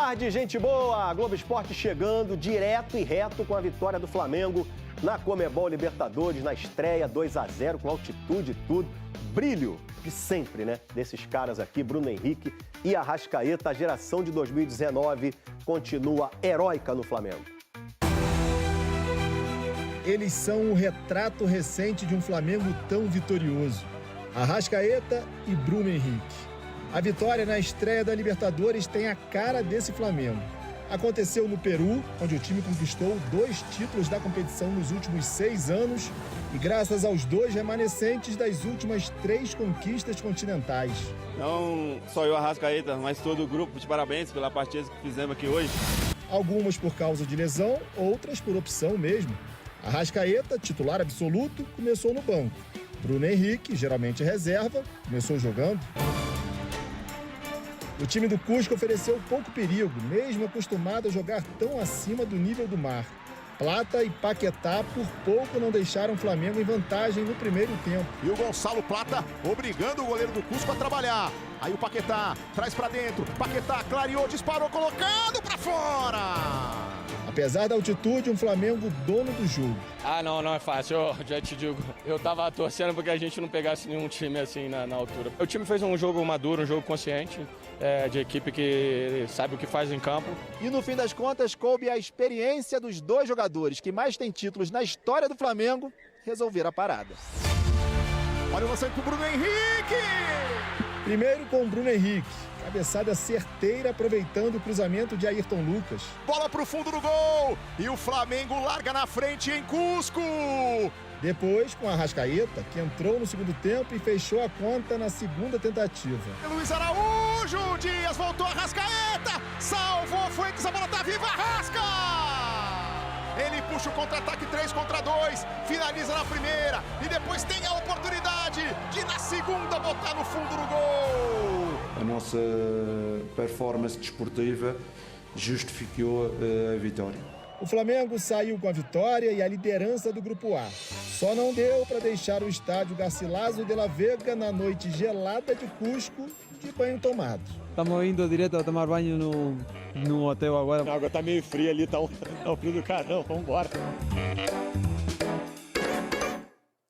tarde, gente boa! Globo Esporte chegando direto e reto com a vitória do Flamengo na Conmebol Libertadores, na estreia 2-0, com altitude e tudo. Brilho de sempre, né? Desses caras aqui, Bruno Henrique e Arrascaeta. A geração de 2019 continua heróica no Flamengo. Eles são o retrato recente de um Flamengo tão vitorioso. Arrascaeta e Bruno Henrique. A vitória na estreia da Libertadores tem a cara desse Flamengo. Aconteceu no Peru, onde o time conquistou 2 títulos da competição nos últimos 6 anos e graças aos 2 remanescentes das últimas 3 conquistas continentais. Não só eu, Arrascaeta, mas todo o grupo, de parabéns pela partida que fizemos aqui hoje. Algumas por causa de lesão, outras por opção mesmo. Arrascaeta, titular absoluto, começou no banco. Bruno Henrique, geralmente reserva, começou jogando. O time do Cusco ofereceu pouco perigo, mesmo acostumado a jogar tão acima do nível do mar. Plata e Paquetá por pouco não deixaram o Flamengo em vantagem no primeiro tempo. E o Gonçalo Plata obrigando o goleiro do Cusco a trabalhar. Aí o Paquetá traz pra dentro, Paquetá clareou, disparou, colocando pra fora! Apesar da altitude, um Flamengo dono do jogo. Não é fácil, eu já te digo. Eu tava torcendo porque a gente não pegasse nenhum time assim na altura. O time fez um jogo maduro, um jogo consciente, de equipe que sabe o que faz em campo. E no fim das contas, coube a experiência dos 2 jogadores que mais têm títulos na história do Flamengo resolver a parada. Olha o lançamento pro Bruno Henrique! Primeiro com o Bruno Henrique. Cabeçada certeira, aproveitando o cruzamento de Ayrton Lucas. Bola pro fundo do gol! E o Flamengo larga na frente em Cusco! Depois, com a Arrascaeta, que entrou no segundo tempo e fechou a conta na segunda tentativa. Luiz Araújo! Dias voltou a Arrascaeta! Salvou Fuentes, a bola tá viva! Arrasca! Ele puxa o contra-ataque 3 contra 2, finaliza na primeira e depois tem a oportunidade de na segunda botar no fundo do gol. A nossa performance desportiva justificou a vitória. O Flamengo saiu com a vitória e a liderança do Grupo A. Só não deu para deixar o estádio Garcilaso de la Vega na noite gelada de Cusco de banho tomado. Estamos indo direto a tomar banho no hotel agora. A água tá meio fria ali, tá um frio do caramba, vamos embora.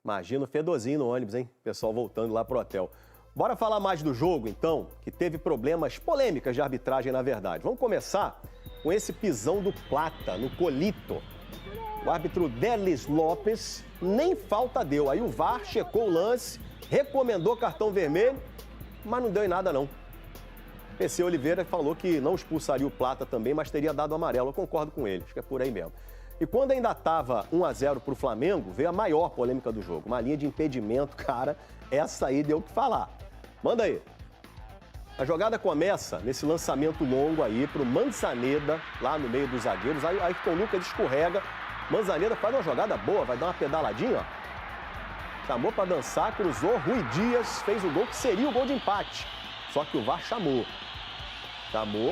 Imagina o fedorzinho no ônibus, hein? Pessoal voltando lá pro hotel. Bora falar mais do jogo, então, que teve problemas polêmicas de arbitragem, na verdade. Vamos começar com esse pisão do Plata, no colito. O árbitro Delis Lopes nem falta deu. Aí o VAR checou o lance, recomendou cartão vermelho, mas não deu em nada, não. PC Oliveira falou que não expulsaria o Plata também, mas teria dado amarelo. Eu concordo com ele, acho que é por aí mesmo. E quando ainda estava 1-0 para o Flamengo, veio a maior polêmica do jogo. Uma linha de impedimento, cara, essa aí deu o que falar. Manda aí. A jogada começa nesse lançamento longo aí para o Manzaneda, lá no meio dos zagueiros. Aí Ayrton Lucas escorrega. Manzaneda faz uma jogada boa, vai dar uma pedaladinha, ó. Chamou para dançar, cruzou, Rui Dias fez o gol que seria o gol de empate. Só que o VAR chamou,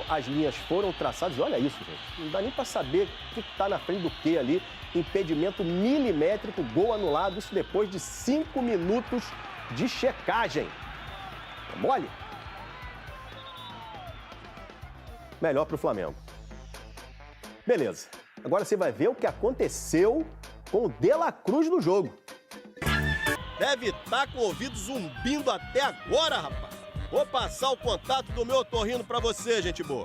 as linhas foram traçadas. E olha isso, gente, não dá nem para saber o que está na frente do que ali. Impedimento milimétrico, gol anulado, isso depois de 5 minutos de checagem. É mole? Melhor para o Flamengo. Beleza, agora você vai ver o que aconteceu com o De La Cruz no jogo. Deve estar com o ouvido zumbindo até agora, rapaz. Vou passar o contato do meu otorrino pra você, gente boa.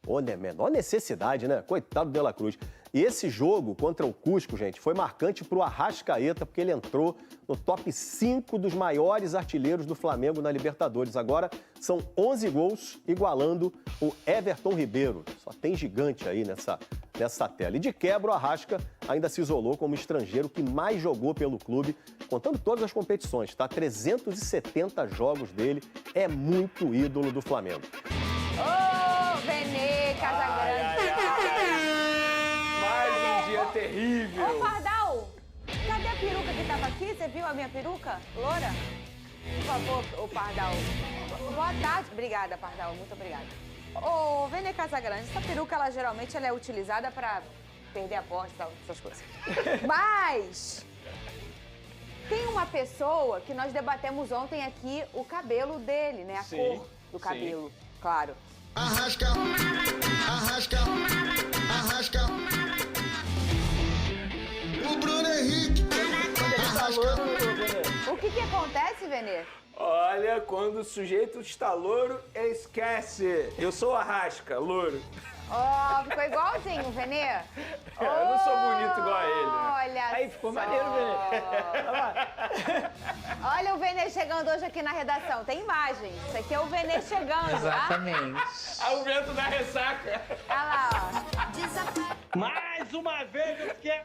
Olha, menor necessidade, né? Coitado do De La Cruz. E esse jogo contra o Cusco, gente, foi marcante pro Arrascaeta, porque ele entrou no top 5 dos maiores artilheiros do Flamengo na Libertadores. Agora são 11 gols, igualando o Everton Ribeiro. Só tem gigante aí nessa tela. E de quebra, o Arrasca ainda se isolou como estrangeiro que mais jogou pelo clube, contando todas as competições, tá? 370 jogos dele, é muito ídolo do Flamengo. Ô, Vene Casagrande! Mais um dia terrível. Ô, Pardal, cadê a peruca que tava aqui? Você viu a minha peruca, loura? Por favor, ô Pardal. Boa tarde. Obrigada, Pardal, muito obrigada. Ô, Vene Casagrande, essa peruca, ela geralmente é utilizada pra perder a porta e tal, essas coisas. Mas Tem uma pessoa que nós debatemos ontem aqui o cabelo dele, né? A cor do cabelo, claro. Arrasca, arrasca, arrasca. O Bruno Henrique. O que acontece, Venê? Olha, quando o sujeito está louro, esquece. Eu sou Arrasca, louro. Ó, ficou igualzinho, Venê. Eu não sou bonito igual a ele, né? Olha Aí ficou só. maneiro, Venê. Olha o Venê chegando hoje aqui na redação. Tem imagem. Isso aqui é o Venê chegando, Exatamente. É o vento da ressaca. Olha lá, ó. Mais uma vez eu fiquei...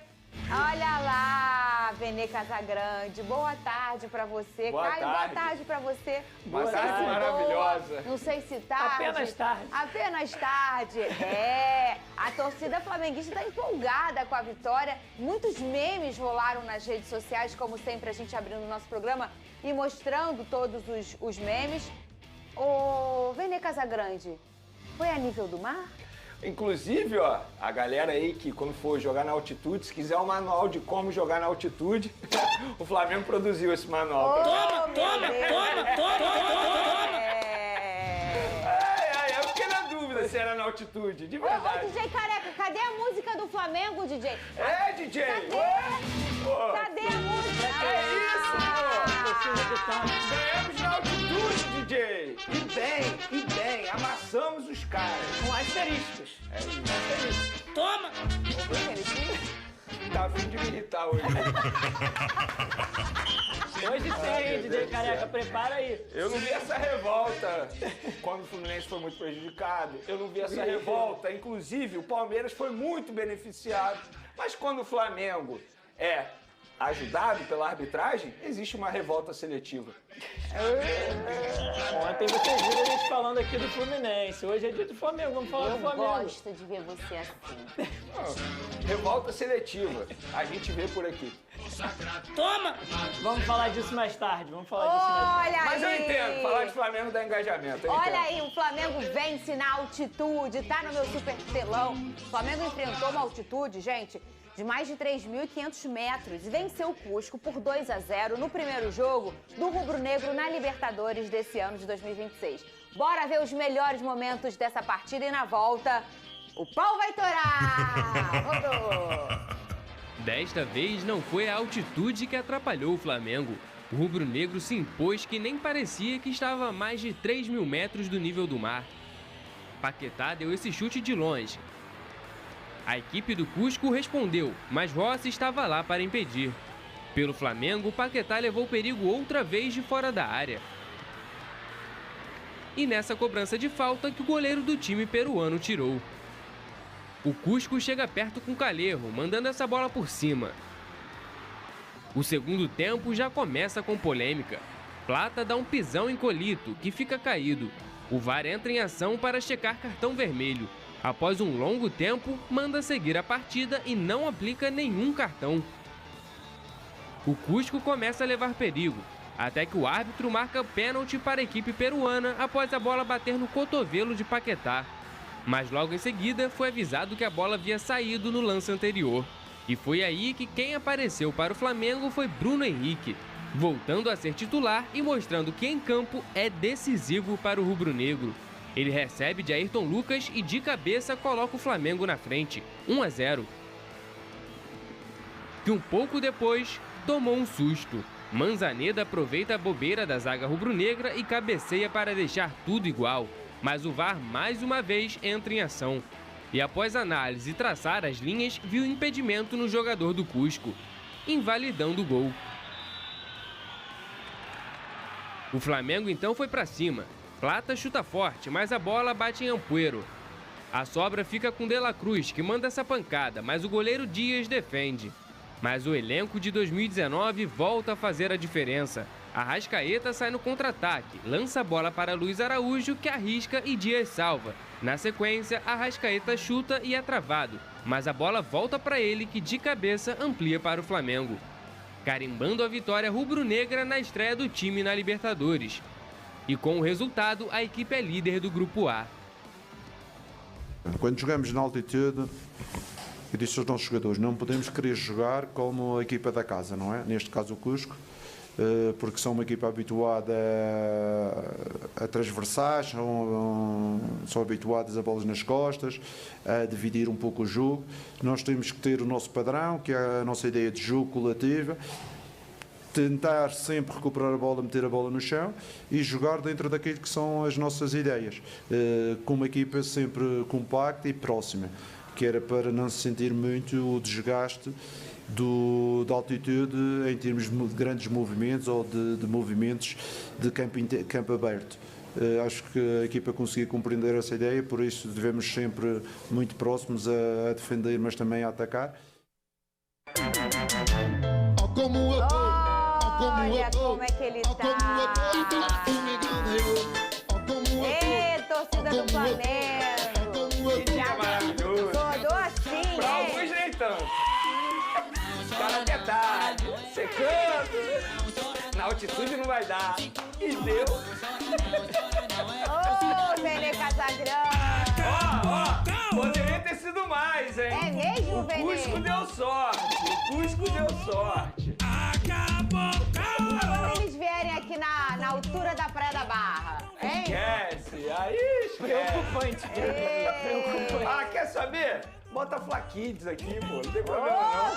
Olha lá, Venê Casagrande. Boa tarde pra você. Boa Caio, tarde. boa tarde pra você. Boa Não sei tarde, se maravilhosa. boa, não sei se tarde. Apenas tarde. Apenas tarde. É. A torcida flamenguista tá empolgada com a vitória. Muitos memes rolaram nas redes sociais, como sempre, a gente abrindo o nosso programa e mostrando todos os memes. Ô, Venê Casagrande, foi a nível do mar? Inclusive, ó, a galera aí que quando for jogar na altitude, se quiser um manual de como jogar na altitude, o Flamengo produziu esse manual. Toma! Eu fiquei na dúvida se era na altitude, de Ô, verdade. DJ Careca, cadê a música do Flamengo, DJ? DJ! Cadê a música? É isso, Ganhamos na altitude, DJ! E bem, amassamos os caras. Com asteriscos. É isso. Toma! Tá a fim de me irritar hoje. Hoje tem, DJ Careca, prepara aí. Eu não vi essa revolta quando o Fluminense foi muito prejudicado. Eu não vi essa revolta. Inclusive, o Palmeiras foi muito beneficiado. Mas quando o Flamengo é ajudado pela arbitragem, existe uma revolta seletiva. Ontem vocês viram a gente falando aqui do Fluminense. Hoje é dia do Flamengo, vamos falar do Flamengo. Eu gosto de ver você assim. Revolta seletiva. A gente vê por aqui. Toma! Vamos falar disso mais tarde, Olha aí! Mas eu entendo, falar de Flamengo dá engajamento. Olha aí, o Flamengo vence na altitude, tá no meu super telão. O Flamengo enfrentou uma altitude, gente, de mais de 3.500 metros e venceu o Cusco por 2-0 no primeiro jogo do rubro-negro na Libertadores desse ano de 2026. Bora ver os melhores momentos dessa partida e na volta, o pau vai torar! Rodou! Desta vez não foi a altitude que atrapalhou o Flamengo. O rubro-negro se impôs que nem parecia que estava a mais de 3.000 metros do nível do mar. Paquetá deu esse chute de longe. A equipe do Cusco respondeu, mas Rossi estava lá para impedir. Pelo Flamengo, Paquetá levou perigo outra vez de fora da área. E nessa cobrança de falta que o goleiro do time peruano tirou. O Cusco chega perto com Calherro, mandando essa bola por cima. O segundo tempo já começa com polêmica. Plata dá um pisão em Colito, que fica caído. O VAR entra em ação para checar cartão vermelho. Após um longo tempo, manda seguir a partida e não aplica nenhum cartão. O Cusco começa a levar perigo, até que o árbitro marca pênalti para a equipe peruana após a bola bater no cotovelo de Paquetá. Mas logo em seguida foi avisado que a bola havia saído no lance anterior. E foi aí que quem apareceu para o Flamengo foi Bruno Henrique, voltando a ser titular e mostrando que em campo é decisivo para o rubro-negro. Ele recebe de Ayrton Lucas e de cabeça coloca o Flamengo na frente, 1-0. Que um pouco depois tomou um susto. Manzaneda aproveita a bobeira da zaga rubro-negra e cabeceia para deixar tudo igual. Mas o VAR mais uma vez entra em ação. E após análise e traçar as linhas, viu impedimento no jogador do Cusco, invalidando o gol. O Flamengo então foi para cima. Plata chuta forte, mas a bola bate em Ampuero. A sobra fica com De La Cruz, que manda essa pancada, mas o goleiro Dias defende. Mas o elenco de 2019 volta a fazer a diferença. Arrascaeta sai no contra-ataque, lança a bola para Luiz Araújo, que arrisca e Dias salva. Na sequência, Arrascaeta chuta e é travado, mas a bola volta para ele, que de cabeça amplia para o Flamengo, carimbando a vitória rubro-negra na estreia do time na Libertadores. E com o resultado, a equipe é líder do Grupo A. Quando jogamos na altitude, eu disse aos nossos jogadores, não podemos querer jogar como a equipa da casa, não é? Neste caso o Cusco. porque são uma equipa habituada a transversais, são habituadas a bolas nas costas, a dividir um pouco o jogo. Nós temos que ter o nosso padrão, que é a nossa ideia de jogo coletiva, tentar sempre recuperar a bola, meter a bola no chão e jogar dentro daquilo que são as nossas ideias, com uma equipa sempre compacta e próxima, que era para não se sentir muito o desgaste da altitude em termos de grandes movimentos ou de movimentos de campo aberto. Acho que a equipa conseguiu compreender essa ideia, por isso devemos sempre muito próximos a defender, mas também a atacar. Olha como é que ele tá. Ei, torcida do Flamengo. Que dia maravilhoso. Acordou assim, Pra alguns nem tanto. Cara que é tarde, secando. Na altitude não vai dar. E deu. Ô, Vene Casagrande. Ó, poderia ter sido mais, hein? É mesmo, O Vene? Cusco deu sorte. Quando eles vierem aqui na altura da Praia da Barra, hein? Esquece, aí esquece. Preocupante. Ah, quer saber? Bota Fla Kids aqui, pô. Não tem problema, não.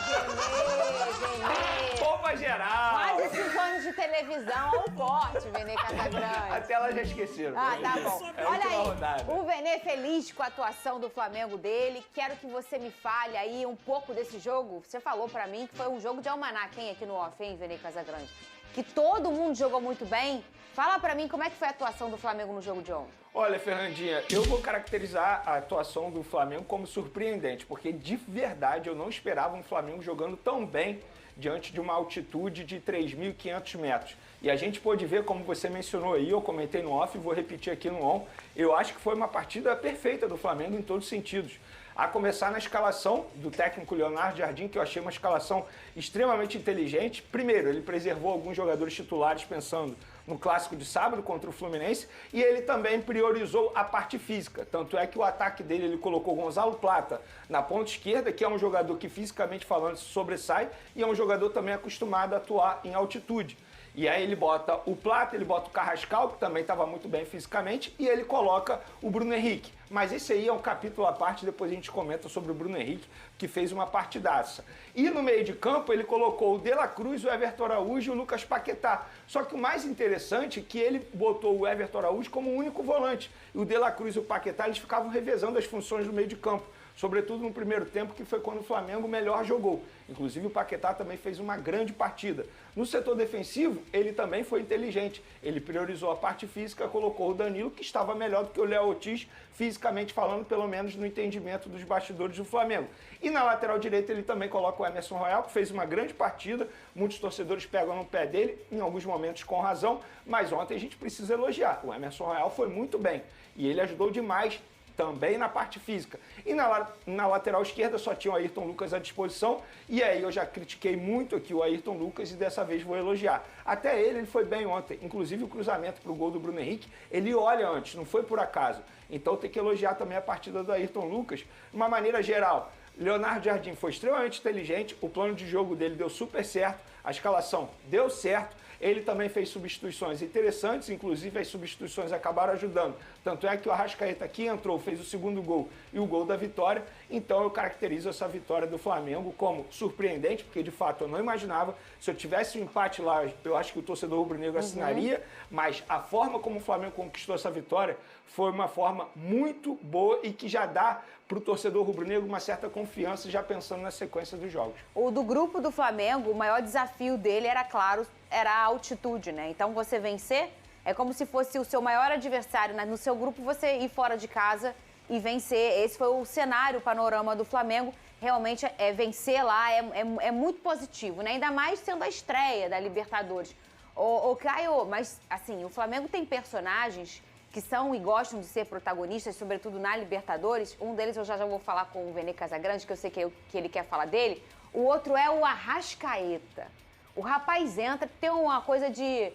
Poupa geral. Quase 5 anos de televisão ao forte, Vene Casagrande. Até elas já esqueceram. Ah, tá bom. É a Olha última aí, rodada. o Vene feliz com a atuação do Flamengo dele. Quero que você me fale aí um pouco desse jogo. Você falou pra mim que foi um jogo de almanac, hein, aqui no off, hein, Vene Casagrande? Que todo mundo jogou muito bem. Fala pra mim como é que foi a atuação do Flamengo no jogo de ontem. Olha, Fernandinha, eu vou caracterizar a atuação do Flamengo como surpreendente, porque de verdade eu não esperava um Flamengo jogando tão bem diante de uma altitude de 3.500 metros. E a gente pôde ver, como você mencionou aí, eu comentei no off e vou repetir aqui no on, eu acho que foi uma partida perfeita do Flamengo em todos os sentidos. A começar na escalação do técnico Leonardo Jardim, que eu achei uma escalação extremamente inteligente. Primeiro, ele preservou alguns jogadores titulares pensando no clássico de sábado contra o Fluminense, e ele também priorizou a parte física. Tanto é que o ataque dele, ele colocou Gonzalo Plata na ponta esquerda, que é um jogador que fisicamente falando se sobressai, e é um jogador também acostumado a atuar em altitude. E aí ele bota o Plata, ele bota o Carrascal, que também estava muito bem fisicamente, e ele coloca o Bruno Henrique. Mas esse aí é um capítulo à parte, depois a gente comenta sobre o Bruno Henrique, que fez uma partidaça. E no meio de campo ele colocou o De La Cruz, o Everton Araújo e o Lucas Paquetá. Só que o mais interessante é que ele botou o Everton Araújo como o único volante. E o De La Cruz e o Paquetá, eles ficavam revezando as funções do meio de campo. Sobretudo no primeiro tempo, que foi quando o Flamengo melhor jogou. Inclusive o Paquetá também fez uma grande partida. No setor defensivo, ele também foi inteligente. Ele priorizou a parte física, colocou o Danilo, que estava melhor do que o Léo Ortiz, fisicamente falando, pelo menos no entendimento dos bastidores do Flamengo. E na lateral direita ele também coloca o Emerson Royal, que fez uma grande partida. Muitos torcedores pegam no pé dele, em alguns momentos com razão, mas ontem a gente precisa elogiar. O Emerson Royal foi muito bem e ele ajudou demais também na parte física. E na lateral esquerda só tinha o Ayrton Lucas à disposição, e aí eu já critiquei muito aqui o Ayrton Lucas e dessa vez vou elogiar. Até ele foi bem ontem, inclusive o cruzamento para o gol do Bruno Henrique, ele olha antes, não foi por acaso. Então tem que elogiar também a partida do Ayrton Lucas. De uma maneira geral, Leonardo Jardim foi extremamente inteligente, o plano de jogo dele deu super certo, a escalação deu certo. Ele também fez substituições interessantes, inclusive as substituições acabaram ajudando. Tanto é que o Arrascaeta aqui entrou, fez o segundo gol e o gol da vitória. Então eu caracterizo essa vitória do Flamengo como surpreendente, porque de fato eu não imaginava. Se eu tivesse um empate lá, eu acho que o torcedor rubro-negro assinaria, mas a forma como o Flamengo conquistou essa vitória foi uma forma muito boa e que já dá para o torcedor rubro-negro uma certa confiança, já pensando na sequência dos jogos. O do grupo do Flamengo, o maior desafio dele era, claro, era a altitude, né? Então você vencer é como se fosse o seu maior adversário, né? No seu grupo você ir fora de casa e vencer. Esse foi o cenário, o panorama do Flamengo. Realmente vencer lá é muito positivo, né? Ainda mais sendo a estreia da Libertadores. Ô Caio, mas assim, o Flamengo tem personagens que são e gostam de ser protagonistas, sobretudo na Libertadores. Um deles eu já vou falar com o Vene Casagrande, que eu sei que ele quer falar dele. O outro é o Arrascaeta. O rapaz entra, tem uma coisa de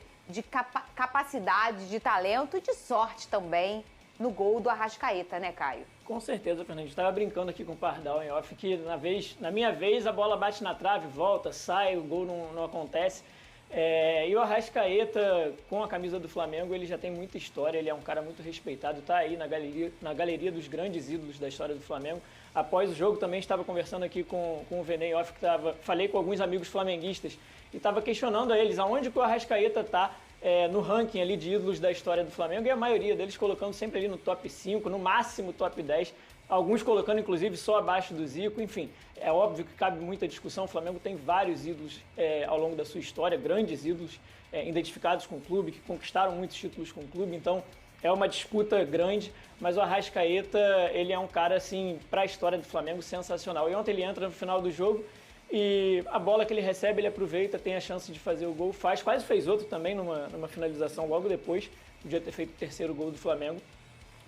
capacidade, de talento e de sorte também no gol do Arrascaeta, né, Caio? Com certeza, Fernando. Estava brincando aqui com o Pardal em off que na minha vez a bola bate na trave, volta, sai, o gol não acontece. E o Arrascaeta, com a camisa do Flamengo, ele já tem muita história, ele é um cara muito respeitado, está aí na galeria dos grandes ídolos da história do Flamengo. Após o jogo, também estava conversando aqui com o Venei Off, falei com alguns amigos flamenguistas e estava questionando a eles aonde que o Arrascaeta está no ranking ali de ídolos da história do Flamengo, e a maioria deles colocando sempre ali no top 5, no máximo top 10, alguns colocando inclusive só abaixo do Zico. Enfim, é óbvio que cabe muita discussão, o Flamengo tem vários ídolos ao longo da sua história, grandes ídolos identificados com o clube, que conquistaram muitos títulos com o clube, então é uma disputa grande, mas o Arrascaeta, ele é um cara, assim, para a história do Flamengo, sensacional. E ontem ele entra no final do jogo e a bola que ele recebe, ele aproveita, tem a chance de fazer o gol, quase fez outro também numa finalização logo depois, podia ter feito o terceiro gol do Flamengo,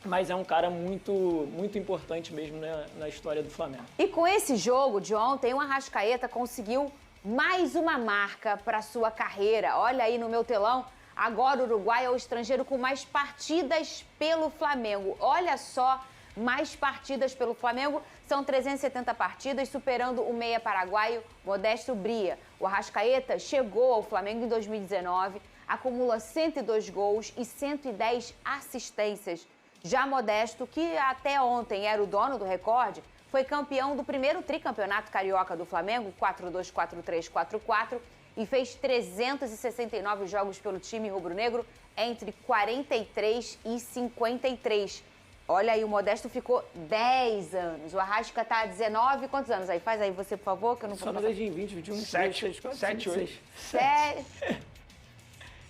mas é um cara muito, muito importante mesmo, né, na história do Flamengo. E com esse jogo de ontem, o Arrascaeta conseguiu mais uma marca para sua carreira. Olha aí no meu telão. Agora o Uruguai é o estrangeiro com mais partidas pelo Flamengo. Olha só, mais partidas pelo Flamengo. São 370 partidas, superando o meia paraguaio Modesto Bria. O Arrascaeta chegou ao Flamengo em 2019, acumula 102 gols e 110 assistências. Já Modesto, que até ontem era o dono do recorde, foi campeão do primeiro tricampeonato carioca do Flamengo, 4-2, 4-3, 4-4, e fez 369 jogos pelo time rubro-negro entre 43 e 53. Olha aí, o Modesto ficou 10 anos. O Arrasca tá há 19. Quantos anos aí? Faz aí você, por favor, que eu não vou passar. Só desde 20, 21, 7, 8. 7.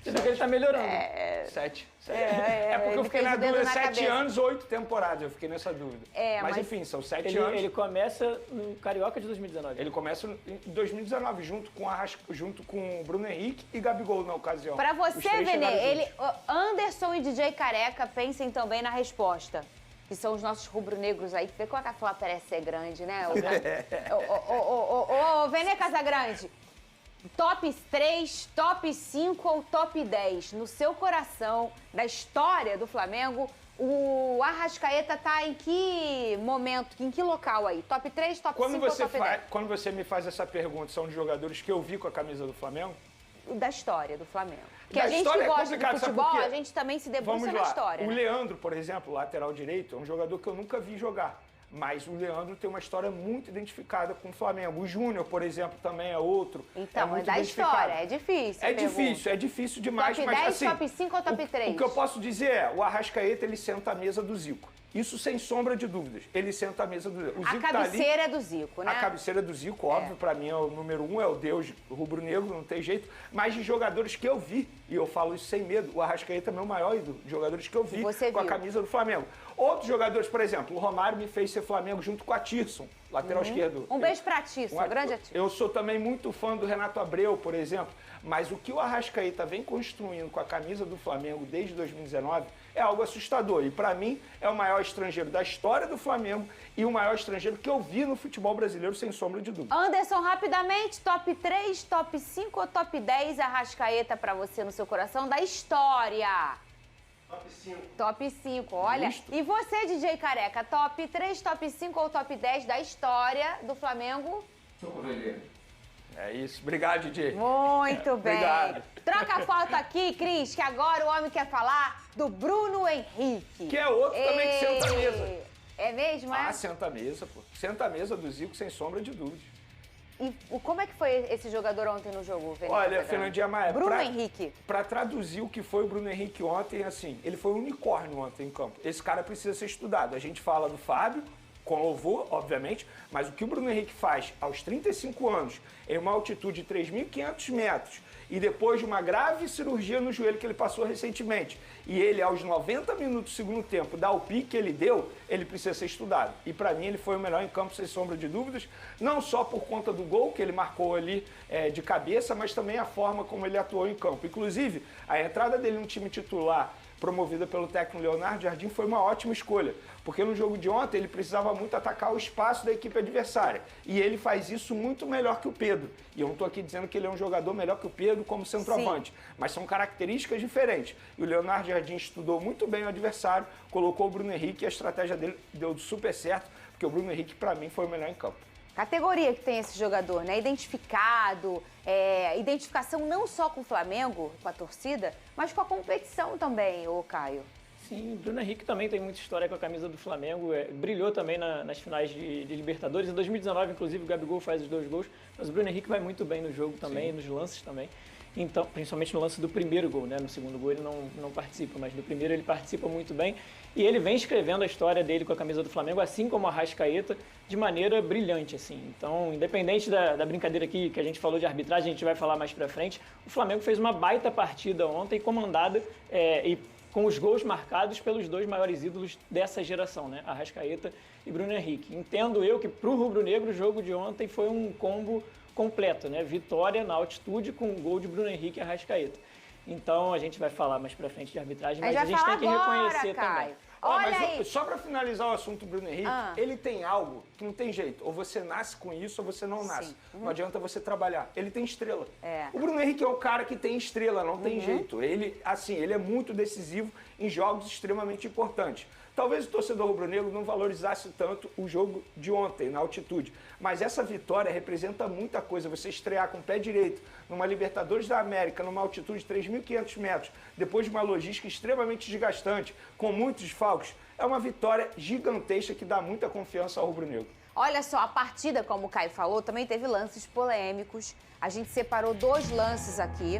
Você vê que ele tá melhorando. 7. É porque eu fiquei na dúvida 7 anos, 8 temporadas. Eu fiquei nessa dúvida. Mas enfim, são 7 anos. Ele começa no Carioca de 2019. Ele começa em 2019, junto com o Bruno Henrique e Gabigol na ocasião. Pra você, Venê, Anderson e DJ Careca pensem também na resposta. Que são os nossos rubro-negros aí. Vê como a Flá parece ser grande, né? Ô, Venê Casagrande. Top 3, top 5 ou top 10? No seu coração, da história do Flamengo, o Arrascaeta tá em que momento, em que local aí? Top 3, top 5 ou top 10? Quando você me faz essa pergunta, são de jogadores que eu vi com a camisa do Flamengo? Da história do Flamengo. Porque a gente que gosta de futebol, a gente também se debruça na história. O né? Leandro, por exemplo, lateral direito, é um jogador que eu nunca vi jogar. Mas o Leandro tem uma história muito identificada com o Flamengo. O Júnior, por exemplo, também é outro. Então, é da história, é difícil. É difícil demais. Top 10, assim, top 5 ou top 3? O que eu posso dizer é, o Arrascaeta, ele senta à mesa do Zico. Isso sem sombra de dúvidas. Ele senta à mesa do Zico. A cabeceira é do Zico, né? A cabeceira é do Zico, óbvio, pra mim é o número 1, é o Deus rubro-negro, não tem jeito. Mas de jogadores que eu vi, e eu falo isso sem medo, o Arrascaeta é meu maior ídolo, de jogadores que eu vi com a camisa do Flamengo. Outros jogadores, por exemplo, o Romário me fez ser Flamengo junto com a Tirson, lateral esquerdo. Um beijo pra Tirson, grande Tirson. Eu sou também muito fã do Renato Abreu, por exemplo, mas o que o Arrascaeta vem construindo com a camisa do Flamengo desde 2019 é algo assustador. E para mim é o maior estrangeiro da história do Flamengo e o maior estrangeiro que eu vi no futebol brasileiro, sem sombra de dúvida. Anderson, rapidamente, top 3, top 5 ou top 10 Arrascaeta para você no seu coração da história? Top 5. Top 5, olha. E você, DJ Careca, top 3, top 5 ou top 10 da história do Flamengo? É isso. Obrigado, DJ. Muito bem. Obrigado. Troca a foto aqui, Cris, que agora o homem quer falar do Bruno Henrique. Que é outro também que senta a mesa. É mesmo, é? Senta a mesa, pô. Senta a mesa do Zico, sem sombra de dúvidas. E como é que foi esse jogador ontem no jogo, Fernando? Olha, Fernandinha Maia, Bruno Henrique. Pra traduzir o que foi o Bruno Henrique ontem, assim, ele foi um unicórnio ontem em campo. Esse cara precisa ser estudado. A gente fala do Fábio, com louvor, obviamente, mas o que o Bruno Henrique faz aos 35 anos, em uma altitude de 3.500 metros, e depois de uma grave cirurgia no joelho que ele passou recentemente, e ele, aos 90 minutos do segundo tempo, dá o pique que ele deu, ele precisa ser estudado. E para mim ele foi o melhor em campo, sem sombra de dúvidas, não só por conta do gol que ele marcou ali de cabeça, mas também a forma como ele atuou em campo. Inclusive, a entrada dele no time titular, promovida pelo técnico Leonardo Jardim, foi uma ótima escolha, porque no jogo de ontem ele precisava muito atacar o espaço da equipe adversária, e ele faz isso muito melhor que o Pedro. E eu não estou aqui dizendo que ele é um jogador melhor que o Pedro como centroavante, mas são características diferentes. E o Leonardo Jardim estudou muito bem o adversário, colocou o Bruno Henrique e a estratégia dele deu super certo, porque o Bruno Henrique, para mim, foi o melhor em campo. categoria que tem esse jogador, né? Identificado, identificação não só com o Flamengo, com a torcida, mas com a competição também, ô Caio. Sim, o Bruno Henrique também tem muita história com a camisa do Flamengo, brilhou também nas finais de Libertadores. Em 2019, inclusive, o Gabigol faz os 2 gols, mas o Bruno Henrique vai muito bem no jogo também, nos lances também. Então, principalmente no lance do primeiro gol, né? No segundo gol ele não participa, mas no primeiro ele participa muito bem. E ele vem escrevendo a história dele com a camisa do Flamengo, assim como a Arrascaeta, de maneira brilhante, assim. Então, independente da brincadeira aqui que a gente falou de arbitragem, a gente vai falar mais pra frente, o Flamengo fez uma baita partida ontem, comandada e com os gols marcados pelos 2 maiores ídolos dessa geração, né? Arrascaeta e Bruno Henrique. Entendo eu que pro rubro-negro o jogo de ontem foi um combo completo, né? Vitória na altitude com um gol de Bruno Henrique e Arrascaeta. Então a gente vai falar mais pra frente de arbitragem, mas a gente tem que reconhecer também. Olha aí. Só para finalizar o assunto Bruno Henrique, ele tem algo que não tem jeito. Ou você nasce com isso ou você não nasce. Não adianta você trabalhar. Ele tem estrela. O Bruno Henrique é o cara que tem estrela, não tem jeito. Ele é muito decisivo em jogos extremamente importantes. Talvez o torcedor rubro-negro não valorizasse tanto o jogo de ontem, na altitude. Mas essa vitória representa muita coisa. Você estrear com o pé direito numa Libertadores da América, numa altitude de 3.500 metros, depois de uma logística extremamente desgastante, com muitos desfalques, é uma vitória gigantesca que dá muita confiança ao rubro-negro. Olha só, a partida, como o Caio falou, também teve lances polêmicos. A gente separou 2 lances aqui.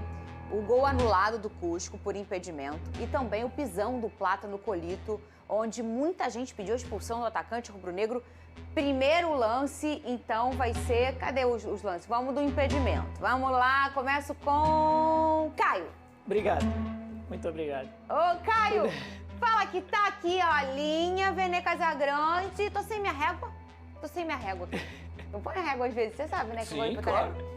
O gol anulado do Cusco por impedimento e também o pisão do Plata no Colito, onde muita gente pediu a expulsão do atacante rubro-negro. Primeiro lance, então, vai ser... Cadê os lances? Vamos do impedimento. Vamos lá, começo com... Caio. Obrigado. Muito obrigado. Ô, Caio, fala que tá aqui, ó, a linha, Vene Casagrande. Tô sem minha régua. Aqui. Eu ponho a régua às vezes, você sabe, né? Que Sim, eu vou botar claro. régua.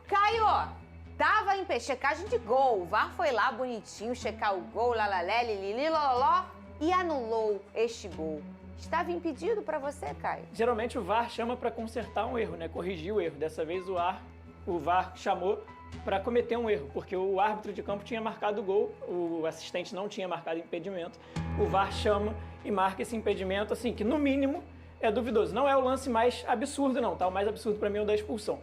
Caio, tava em checagem de gol. O VAR foi lá bonitinho checar o gol, lalalé, lilili, loló, e anulou este gol. Estava impedido para você, Caio? Geralmente o VAR chama para consertar um erro, né? Corrigir o erro. Dessa vez o VAR chamou para cometer um erro, porque o árbitro de campo tinha marcado o gol, o assistente não tinha marcado impedimento. O VAR chama e marca esse impedimento, assim, que no mínimo é duvidoso. Não é o lance mais absurdo, não, tá? O mais absurdo para mim é o da expulsão.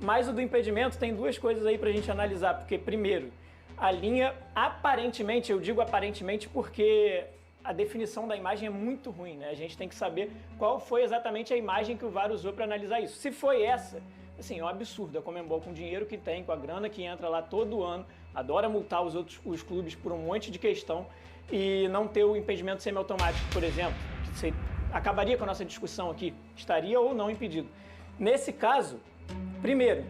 Mas o do impedimento tem 2 coisas aí pra gente analisar, porque primeiro, a linha aparentemente, eu digo aparentemente porque a definição da imagem é muito ruim, né? A gente tem que saber qual foi exatamente a imagem que o VAR usou para analisar isso. Se foi essa, assim, é um absurdo. A Conmebol, com o dinheiro que tem, com a grana que entra lá todo ano, adora multar os clubes por um monte de questão e não ter o impedimento semiautomático, por exemplo, que acabaria com a nossa discussão aqui, estaria ou não impedido. Nesse caso, primeiro,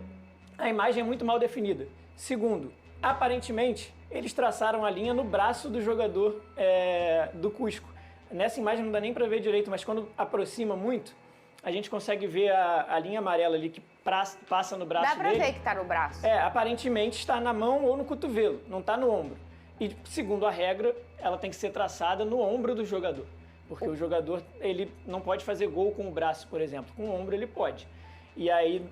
a imagem é muito mal definida. Segundo, aparentemente, eles traçaram a linha no braço do jogador do Cusco. Nessa imagem não dá nem para ver direito, mas quando aproxima muito, a gente consegue ver a linha amarela ali que passa no braço dele. Dá pra ver que tá no braço. Aparentemente está na mão ou no cotovelo, não está no ombro. E, segundo a regra, ela tem que ser traçada no ombro do jogador. Porque o jogador, ele não pode fazer gol com o braço, por exemplo. Com o ombro ele pode. E aí,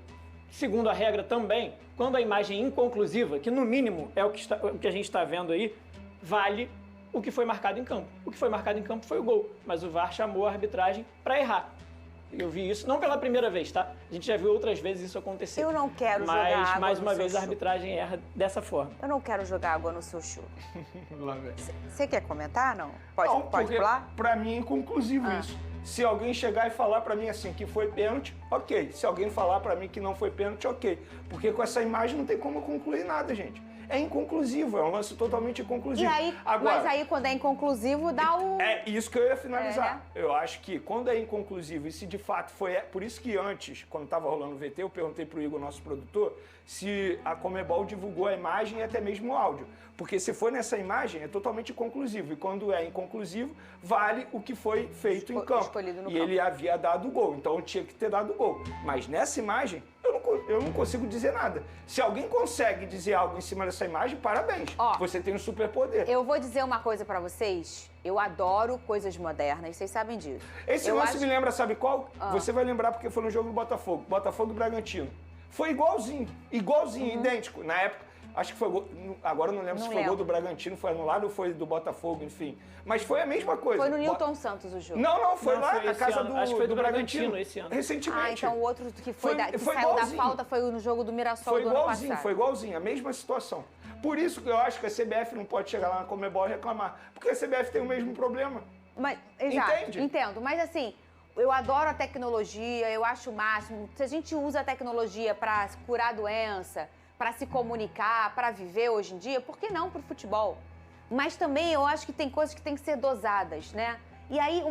segundo a regra também, quando a imagem é inconclusiva, que no mínimo é o que a gente está vendo aí, vale o que foi marcado em campo. O que foi marcado em campo foi o gol, mas o VAR chamou a arbitragem para errar. Eu vi isso, não pela primeira vez, tá? A gente já viu outras vezes isso acontecer. Eu não quero jogar água Mas, mais uma no vez, seu a arbitragem erra dessa forma. Eu não quero jogar água no seu churro. Lá vem. Você quer comentar, não? Pode porque pular? Pra mim é inconclusivo isso. Se alguém chegar e falar pra mim assim que foi pênalti, ok. Se alguém falar pra mim que não foi pênalti, ok. Porque com essa imagem não tem como concluir nada, gente. É inconclusivo, é um lance totalmente inconclusivo. E aí, agora, mas aí quando é inconclusivo, dá o... É isso que eu ia finalizar. Eu acho que quando é inconclusivo, e se de fato foi... Por isso que antes, quando estava rolando o VT, eu perguntei pro Igor, nosso produtor, se a Conmebol divulgou a imagem e até mesmo o áudio. Porque se for nessa imagem, é totalmente inconclusivo. E quando é inconclusivo, vale o que foi feito em campo. E ele havia dado o gol, então tinha que ter dado o gol. Mas nessa imagem, eu não consigo dizer nada. Se alguém consegue dizer algo em cima dessa imagem, parabéns. Você tem um superpoder. Eu vou dizer uma coisa pra vocês. Eu adoro coisas modernas, vocês sabem disso. Esse lance me lembra, sabe qual? Você vai lembrar porque foi no jogo do Botafogo. Botafogo e Bragantino. Foi igualzinho, idêntico. Na época, Acho que foi gol, agora eu não lembro se foi gol do Bragantino, foi anulado ou foi do Botafogo, enfim. Mas foi a mesma coisa. Foi no Newton Santos o jogo. Não, foi lá na casa do Acho que foi do Bragantino esse ano. Recentemente. Então o outro que saiu igualzinho. da falta foi no jogo do Mirassol do ano passado. Foi igualzinho, a mesma situação. Por isso que eu acho que a CBF não pode chegar lá na Conmebol e reclamar. Porque a CBF tem o mesmo problema. Mas, exato, Entende? entendo. Mas assim, eu adoro a tecnologia, eu acho o máximo. Se a gente usa a tecnologia para curar a doença, para se comunicar, para viver hoje em dia, por que não pro futebol? Mas também eu acho que tem coisas que têm que ser dosadas, né? E aí,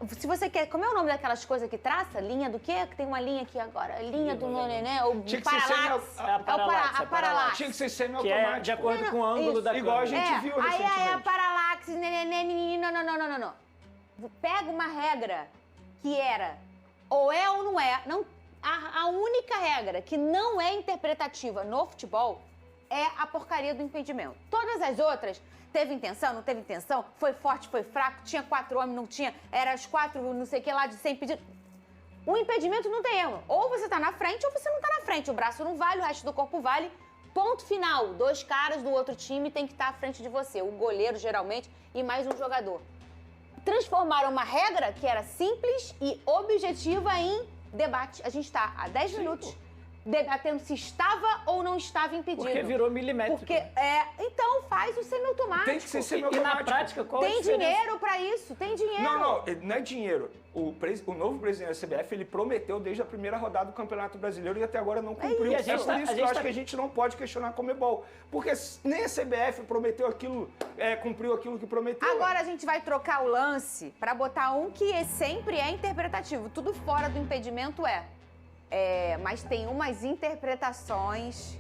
se você quer... Como é o nome daquelas coisas que traça? Linha do quê? Que tem uma linha aqui agora. Linha do... né? O paralaxe. A paralaxe. Tinha que ser Que semi-automático. é de acordo com o ângulo da câmera. Igual a gente viu recentemente. Aí a paralaxe... Não. Pega uma regra que era ou é ou não é. A única regra que não é interpretativa no futebol é a porcaria do impedimento. Todas as outras, teve intenção, não teve intenção, foi forte, foi fraco, tinha 4 homens, não tinha, era os 4, não sei o que lá, de 100 impedidos. O impedimento não tem erro. Ou você tá na frente ou você não tá na frente. O braço não vale, o resto do corpo vale. Ponto final. 2 caras do outro time tem que estar à frente de você. O goleiro, geralmente, e mais um jogador. Transformaram uma regra que era simples e objetiva em debate. A gente está há 10 minutos debatendo se estava ou não estava impedido. Porque virou milimétrico. Então faz o semiautomático. Tem que ser semiautomático. E na prática, qual é a diferença? Tem dinheiro pra isso, tem dinheiro. Não é dinheiro. O novo presidente da CBF, ele prometeu desde a primeira rodada do Campeonato Brasileiro e até agora não cumpriu. E a gente por isso que eu acho que a gente não pode questionar a Conmebol. Porque nem a CBF prometeu aquilo, cumpriu aquilo que prometeu. Agora a gente vai trocar o lance pra botar um que sempre é interpretativo. Tudo fora do impedimento mas tem umas interpretações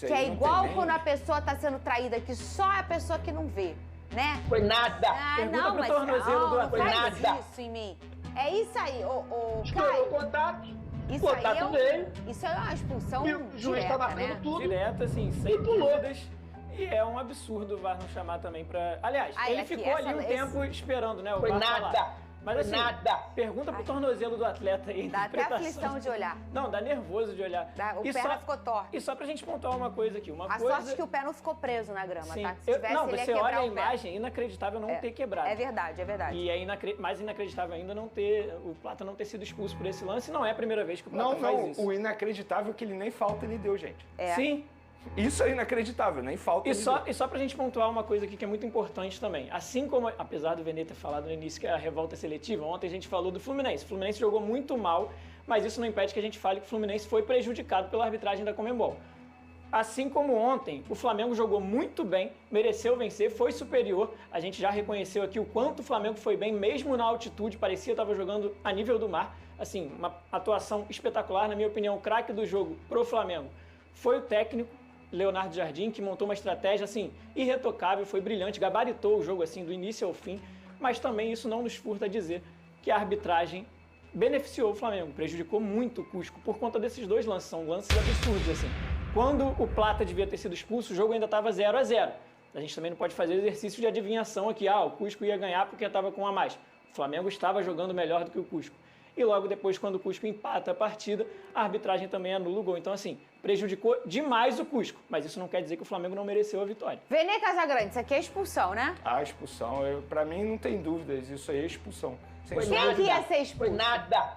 que é igual quando a pessoa tá sendo traída, que só a pessoa que não vê, né? Foi nada. Pergunta pro tornozelo do Foi atleta. nada. Isso em mim. É isso aí, Estourou o contato. Isso Contato aí veio. Isso é uma expulsão E o juiz direta, tava vendo né? tudo. Direto, assim, sem dúvidas. E é um absurdo o VAR não chamar também pra... Aliás, ele ficou ali um tempo esperando, né? O Foi VAR nada. falar. Mas assim, pergunta pro tornozelo do atleta aí. Dá até aflição de olhar. Não, dá nervoso de olhar. O pé ficou torto. E só pra gente pontuar uma coisa aqui. A sorte que o pé não ficou preso na grama, Sim. tá? Se tivesse, não, ele ia você quebrar olha a o pé. imagem, inacreditável não ter quebrado. É verdade, é verdade. E é mais inacreditável ainda o Plata não ter sido expulso por esse lance. Não é a primeira vez que o Plata faz isso. O inacreditável é que ele nem falta ele deu, gente. Sim. Isso é inacreditável, nem falta E só pra gente pontuar uma coisa aqui que é muito importante também. Assim como, apesar do Vene ter falado no início que a revolta é seletiva, ontem a gente falou do Fluminense. O Fluminense jogou muito mal, mas isso não impede que a gente fale que o Fluminense foi prejudicado pela arbitragem da Conmebol. Assim como ontem, o Flamengo jogou muito bem, mereceu vencer, foi superior. A gente já reconheceu aqui o quanto o Flamengo foi bem, mesmo na altitude, parecia que estava jogando a nível do mar. Assim, uma atuação espetacular, na minha opinião, o craque do jogo pro Flamengo foi o técnico Leonardo Jardim, que montou uma estratégia, assim, irretocável, foi brilhante, gabaritou o jogo, assim, do início ao fim, mas também isso não nos furta a dizer que a arbitragem beneficiou o Flamengo, prejudicou muito o Cusco por conta desses 2 lances, são lances absurdos, assim. Quando o Plata devia ter sido expulso, o jogo ainda estava 0-0. A gente também não pode fazer exercício de adivinhação aqui, o Cusco ia ganhar porque estava com 1 a mais. O Flamengo estava jogando melhor do que o Cusco. E logo depois, quando o Cusco empata a partida, a arbitragem também anula o gol. Então, assim, prejudicou demais o Cusco. Mas isso não quer dizer que o Flamengo não mereceu a vitória. Vene Casagrande, isso aqui é expulsão, né? A expulsão, pra mim não tem dúvidas, isso aí é expulsão. Quem que ia ser expulso? Foi nada.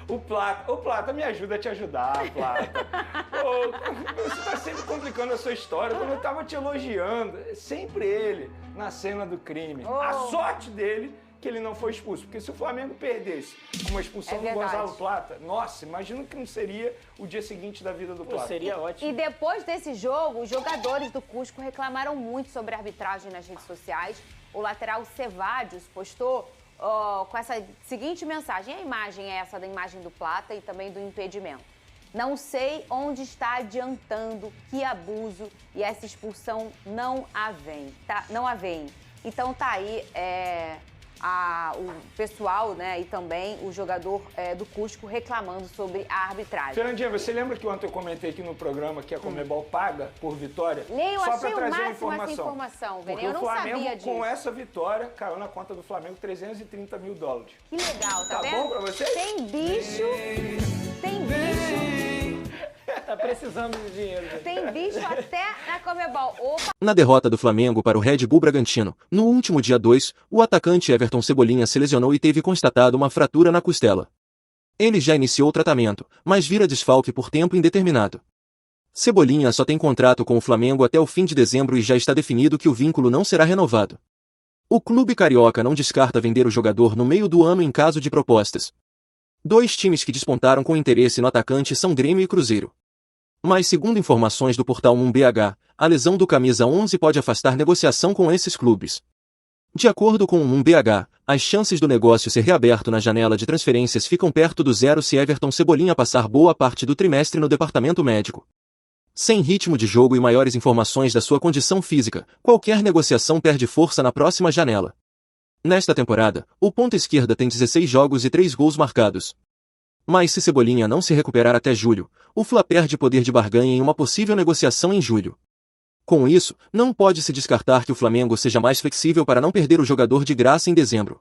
O Plata, me ajuda a te ajudar, Plata. Você tá sempre complicando a sua história. Quando eu tava te elogiando, sempre ele na cena do crime. A sorte dele que ele não foi expulso. Porque se o Flamengo perdesse uma expulsão do Gonzalo Plata, nossa, imagina que não seria o dia seguinte da vida do Plata. Seria ótimo. E depois desse jogo, os jogadores do Cusco reclamaram muito sobre a arbitragem nas redes sociais. O lateral Cevadios postou com essa seguinte mensagem. A imagem é essa da imagem do Plata e também do impedimento. Não sei onde está adiantando, que abuso, e essa expulsão não havém. Então tá aí o pessoal, né, e também o jogador do Cusco reclamando sobre a arbitragem. Fernandinha, você lembra que ontem eu comentei aqui no programa que a Conmebol paga por vitória? Eu só achei para trazer o a máximo essa informação, Vene. Eu não sabia disso. Com essa vitória, caiu na conta do Flamengo $330 mil. Que legal, tá vendo? Tá bom pra vocês? Tem bicho. Tá precisando de dinheiro. Tem bicho até na Comebol. Opa! Na derrota do Flamengo para o Red Bull Bragantino, no último dia 2, o atacante Everton Cebolinha se lesionou e teve constatado uma fratura na costela. Ele já iniciou o tratamento, mas vira desfalque por tempo indeterminado. Cebolinha só tem contrato com o Flamengo até o fim de dezembro e já está definido que o vínculo não será renovado. O clube carioca não descarta vender o jogador no meio do ano em caso de propostas. 2 times que despontaram com interesse no atacante são Grêmio e Cruzeiro. Mas segundo informações do portal 1BH, a lesão do camisa 11 pode afastar negociação com esses clubes. De acordo com o 1BH, as chances do negócio ser reaberto na janela de transferências ficam perto do zero se Everton Cebolinha passar boa parte do trimestre no departamento médico. Sem ritmo de jogo e maiores informações da sua condição física, qualquer negociação perde força na próxima janela. Nesta temporada, o ponta-esquerda tem 16 jogos e 3 gols marcados. Mas se Cebolinha não se recuperar até julho, o Fla perde poder de barganha em uma possível negociação em julho. Com isso, não pode se descartar que o Flamengo seja mais flexível para não perder o jogador de graça em dezembro.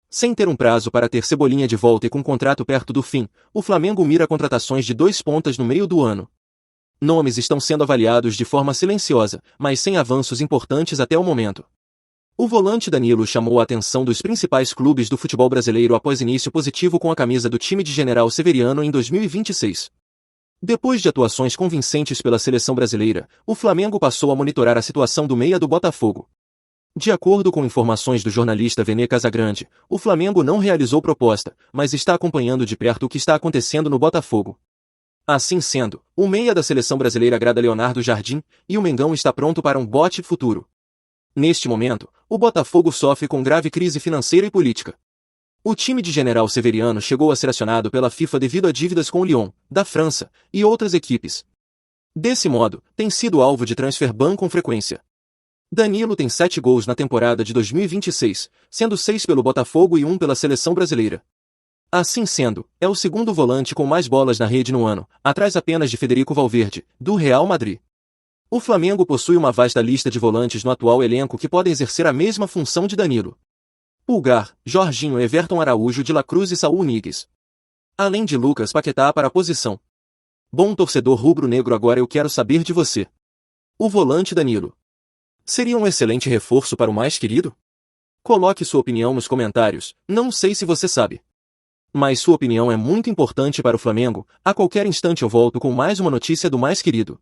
Sem ter um prazo para ter Cebolinha de volta e com contrato perto do fim, o Flamengo mira contratações de 2 pontas no meio do ano. Nomes estão sendo avaliados de forma silenciosa, mas sem avanços importantes até o momento. O volante Danilo chamou a atenção dos principais clubes do futebol brasileiro após início positivo com a camisa do time de General Severiano em 2026. Depois de atuações convincentes pela seleção brasileira, o Flamengo passou a monitorar a situação do meia do Botafogo. De acordo com informações do jornalista Vene Casagrande, o Flamengo não realizou proposta, mas está acompanhando de perto o que está acontecendo no Botafogo. Assim sendo, o meia da seleção brasileira agrada Leonardo Jardim, e o Mengão está pronto para um bote futuro. Neste momento, o Botafogo sofre com grave crise financeira e política. O time de General Severiano chegou a ser acionado pela FIFA devido a dívidas com o Lyon, da França, e outras equipes. Desse modo, tem sido alvo de transfer ban com frequência. Danilo tem 7 gols na temporada de 2026, sendo 6 pelo Botafogo e 1 pela seleção brasileira. Assim sendo, é o segundo volante com mais bolas na rede no ano, atrás apenas de Federico Valverde, do Real Madrid. O Flamengo possui uma vasta lista de volantes no atual elenco que podem exercer a mesma função de Danilo. Pulgar, Jorginho, Everton Araújo de la Cruz e Saúl Níguez. Além de Lucas Paquetá para a posição. Bom torcedor rubro-negro, agora eu quero saber de você. O volante Danilo seria um excelente reforço para o mais querido? Coloque sua opinião nos comentários, não sei se você sabe. Mas sua opinião é muito importante para o Flamengo. A qualquer instante eu volto com mais uma notícia do mais querido.